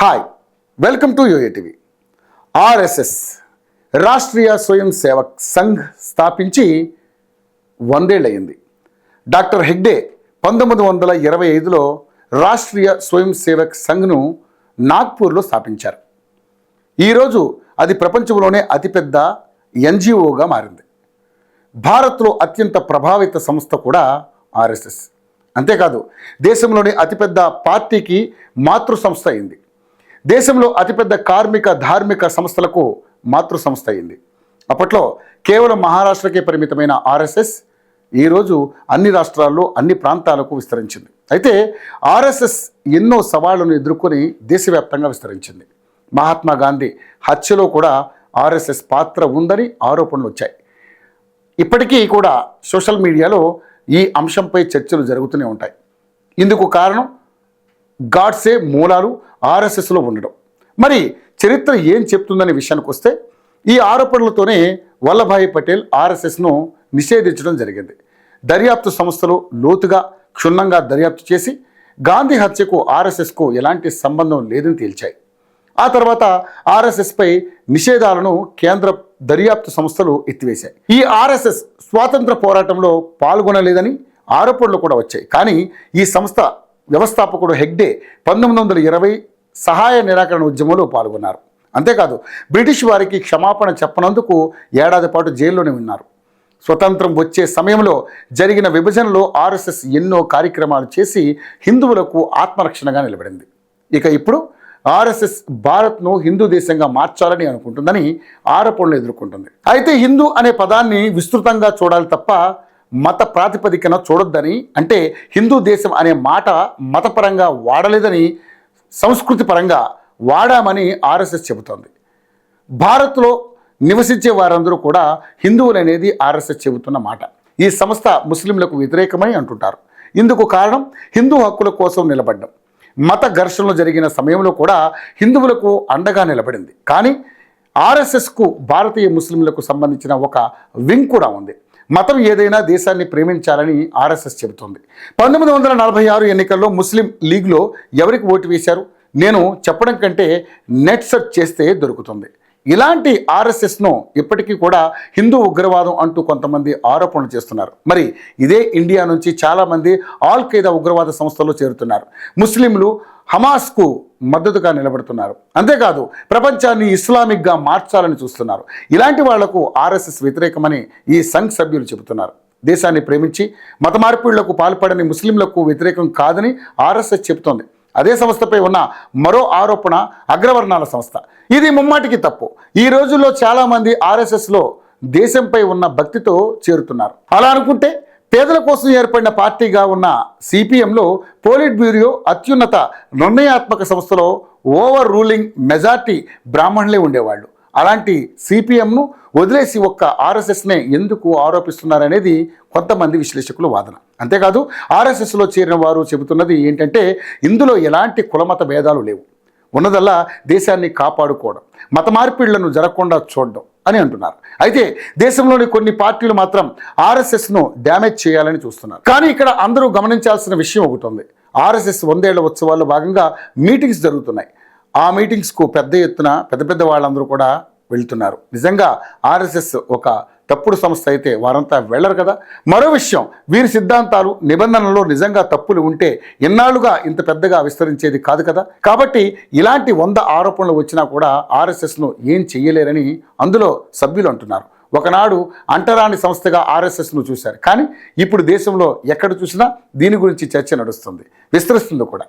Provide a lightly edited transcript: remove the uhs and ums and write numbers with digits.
Hi, welcome to UATV. RSS Rashtriya Swayam Sevak Sangh స్థాపించి 100 ఏళ్ళయింది. Doctor Hegde 1925లో రాష్ట్రీయ స్వయం సేవక్ సంఘ్ను నాగ్పూర్లో స్థాపించారు. ఈరోజు అది ప్రపంచంలోనే అతిపెద్ద ఎన్జిఓగా మారింది. భారత్లో అత్యంత ప్రభావిత సంస్థ కూడా ఆర్ఎస్ఎస్. అంతేకాదు, దేశంలోని అతిపెద్ద పార్టీకి మాతృ సంస్థ అయింది. దేశంలో అతిపెద్ద కార్మిక ధార్మిక సంస్థలకు మాతృ సంస్థ అయింది. అప్పట్లో కేవలం మహారాష్ట్రకే పరిమితమైన ఆర్ఎస్ఎస్ ఈరోజు అన్ని రాష్ట్రాల్లో అన్ని ప్రాంతాలకు విస్తరించింది. అయితే ఆర్ఎస్ఎస్ ఎన్నో సవాళ్లను ఎదుర్కొని దేశవ్యాప్తంగా విస్తరించింది. మహాత్మా గాంధీ హత్యలో కూడా ఆర్ఎస్ఎస్ పాత్ర ఉందని ఆరోపణలు వచ్చాయి. ఇప్పటికీ కూడా సోషల్ మీడియాలో ఈ అంశంపై చర్చలు జరుగుతూనే ఉంటాయి. ఇందుకు కారణం గాడ్సే మూలాలు ఆర్ఎస్ఎస్లో ఉండడం. మరి చరిత్ర ఏం చెప్తుందనే విషయానికి వస్తే, ఈ ఆరోపణలతోనే వల్లభాయ్ పటేల్ ఆర్ఎస్ఎస్ను నిషేధించడం జరిగింది. దర్యాప్తు సంస్థలు లోతుగా క్షుణ్ణంగా దర్యాప్తు చేసి గాంధీ హత్యకు ఆర్ఎస్ఎస్కు ఎలాంటి సంబంధం లేదని తేల్చాయి. ఆ తర్వాత ఆర్ఎస్ఎస్పై నిషేధాలను కేంద్ర దర్యాప్తు సంస్థలు ఎత్తివేశాయి. ఈ ఆర్ఎస్ఎస్ స్వాతంత్ర పోరాటంలో పాల్గొనలేదని ఆరోపణలు కూడా వచ్చాయి. కానీ ఈ సంస్థ వ్యవస్థాపకుడు హెగ్డే 1920 సహాయ నిరాకరణ ఉద్యమంలో పాల్గొన్నారు. అంతేకాదు, బ్రిటిష్ వారికి క్షమాపణ చెప్పనందుకు ఏడాది పాటు జైల్లోనే ఉన్నారు. స్వతంత్రం వచ్చే సమయంలో జరిగిన విభజనలో ఆర్ఎస్ఎస్ ఎన్నో కార్యక్రమాలు చేసి హిందువులకు ఆత్మరక్షణగా నిలబడింది. ఇక ఇప్పుడు ఆర్ఎస్ఎస్ భారత్ను హిందూ దేశంగా మార్చాలని అనుకుంటుందని ఆరోపణలు ఎదుర్కొంటుంది. అయితే హిందూ అనే పదాన్ని విస్తృతంగా చూడాలి తప్ప మత ప్రాతిపదికన చూడొద్దని, అంటే హిందూ దేశం అనే మాట మతపరంగా వాడలేదని సంస్కృతి పరంగా వాడామని ఆర్ఎస్ఎస్ చెబుతోంది. భారత్లో నివసించే వారందరూ కూడా హిందువులు అనేది ఆర్ఎస్ఎస్ చెబుతున్న మాట. ఈ సంస్థ ముస్లింలకు వ్యతిరేకమని అంటుంటారు. ఇందుకు కారణం హిందూ హక్కుల కోసం నిలబడ్డం. మత ఘర్షణలు జరిగిన సమయంలో కూడా హిందువులకు అండగా నిలబడింది. కానీ ఆర్ఎస్ఎస్కు భారతీయ ముస్లింలకు సంబంధించిన ఒక వింగ్ కూడా ఉంది. మతం ఏదైనా దేశాన్ని ప్రేమించాలని ఆర్ఎస్ఎస్ చెబుతోంది. 1946 ఎన్నికల్లో ముస్లిం లీగ్లో ఎవరికి ఓటు వేశారు నేను చెప్పడం కంటే నెట్ సెర్చ్ చేస్తే దొరుకుతుంది. ఇలాంటి ఆర్ఎస్ఎస్ను ఇప్పటికీ కూడా హిందూ ఉగ్రవాదం అంటూ కొంతమంది ఆరోపణలు చేస్తున్నారు. మరి ఇదే ఇండియా నుంచి చాలామంది ఆల్ ఖైదా ఉగ్రవాద సంస్థల్లో చేరుతున్నారు. ముస్లింలు హమాస్కు మద్దతుగా నిలబడుతున్నారు. అంతేకాదు, ప్రపంచాన్ని ఇస్లామిక్గా మార్చాలని చూస్తున్నారు. ఇలాంటి వాళ్లకు ఆర్ఎస్ఎస్ వ్యతిరేకమని ఈ సంఘ్ సభ్యులు చెబుతున్నారు. దేశాన్ని ప్రేమించి మత మార్పిడులకు పాల్పడని ముస్లింలకు వ్యతిరేకం కాదని ఆర్ఎస్ఎస్ చెబుతోంది. అదే సంస్థపై ఉన్న మరో ఆరోపణ అగ్రవర్ణాల సంస్థ. ఇది ముమ్మాటికి తప్పు. ఈ రోజుల్లో చాలామంది ఆర్ఎస్ఎస్లో దేశంపై ఉన్న భక్తితో చేరుతున్నారు. అలా అనుకుంటే పేదల కోసం ఏర్పడిన పార్టీగా ఉన్న సిపిఎంలో పోలిట్ బ్యూరో అత్యున్నత నిర్ణయాత్మక సంస్థలో ఓవర్ రూలింగ్ మెజార్టీ బ్రాహ్మణులే ఉండేవాళ్ళు. అలాంటి సిపిఎంను వదిలేసి ఒక్క ఆర్ఎస్ఎస్నే ఎందుకు ఆరోపిస్తున్నారనేది కొంతమంది విశ్లేషకుల వాదన. అంతేకాదు, ఆర్ఎస్ఎస్లో చేరిన వారు చెబుతున్నది ఏంటంటే, ఇందులో ఎలాంటి కులమత భేదాలు లేవు, ఉన్నదల్లా దేశాన్ని కాపాడుకోవడం, మత మార్పిళ్లను జరగకుండా చూడడం అని అంటున్నారు. అయితే దేశంలోని కొన్ని పార్టీలు మాత్రం ఆర్ఎస్ఎస్ను డ్యామేజ్ చేయాలని చూస్తున్నారు. కానీ ఇక్కడ అందరూ గమనించాల్సిన విషయం ఒకటి ఉంది. ఆర్ఎస్ఎస్ 100 ఏళ్ల ఉత్సవాల్లో భాగంగా మీటింగ్స్ జరుగుతున్నాయి. ఆ మీటింగ్స్కు పెద్ద ఎత్తున పెద్ద వాళ్ళందరూ కూడా వెళ్తున్నారు. నిజంగా ఆర్ఎస్ఎస్ ఒక తప్పుడు సంస్థ అయితే వారంతా వెళ్ళరు కదా. మరో విషయం, వీరి సిద్ధాంతాలు నిబంధనల్లో నిజంగా తప్పులు ఉంటే ఎన్నాళ్ళుగా ఇంత పెద్దగా విస్తరించేది కాదు కదా. కాబట్టి ఇలాంటి 100 ఆరోపణలు వచ్చినా కూడా ఆర్ఎస్ఎస్ను ఏం చెయ్యలేరని అందులో సభ్యులు అంటున్నారు. ఒకనాడు అంటరాని సంస్థగా ఆర్ఎస్ఎస్ను చూశారు. కానీ ఇప్పుడు దేశంలో ఎక్కడ చూసినా దీని గురించి చర్చ నడుస్తుంది, విస్తరిస్తుంది కూడా.